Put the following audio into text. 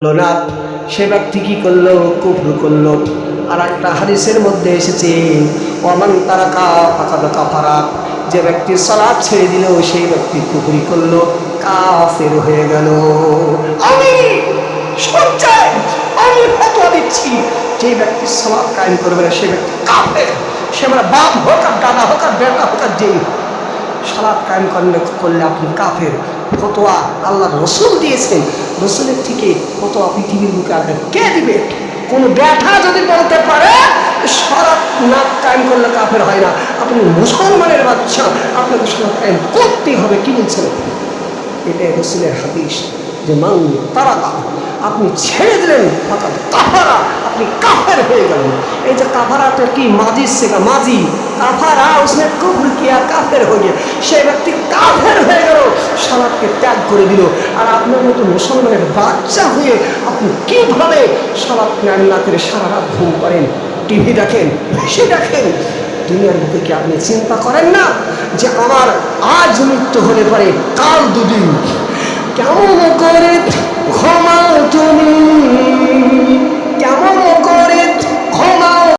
না, সে ব্যক্তি কি করলো? কুফর করলো। আর একটা হাদিসের মধ্যে এসেছে ওমান তারাকা ফাকাদ কাফারা, যে ব্যক্তি সালাত ছেড়ে দিল সেই ব্যক্তি কুফরি করলো, কাফের হয়ে গেল। আমি সঞ্চয় আমি ফতোয়া দিচ্ছি, যে ব্যক্তি সালাত কায়েম করবে না সে ব্যক্তি কাফের। সে মানে বাপ হোক আর দাদা হোক আর বেটা হোক আর যেই হোক, সালাত কায়েম করলে আপনি কাফের। ফতোয়া আল্লাহ রসুল দিয়েছেন, রসুলের থেকে ফতোয়া পৃথিবীর বুকে আর কে দিবে? কোন ব্যাঠা যদি বলতে পারে সালাত না কায়েম করলে কাফের হয় না, আপনি মুসলমানের বাচ্চা, আপনাকে সালাত কায়েম করতেই হবে। কি বলছেন? এটাই রসুলের হাদিস, যে মান তারাকা, আপনি ছেড়ে দিলেন ফাকাদ কাফারা, আপনি কাফের হয়ে গেলেন। এই যে কাফারাটা কি? মাজি শেখা, মাজি কাফারা उसने কুফর কিয়া, কাফের হয়ে গিয়ে সেই ব্যক্তি কাফের হয়ে গেল, সালাতকে ত্যাগ করে দিল। আর আপনার মতো মুসলমানের বাচ্চা হয়ে আপনি কিভাবে সালাত কায়েম না করে সারা রাত ঘুম করেন, টিভি দেখেন, সে দেখেন? দুনিয়ার বুকে কি আপনি চিন্তা করেন না যে আমার আজ মৃত্যু হলে পরে কাল দুদিন, কেমন করে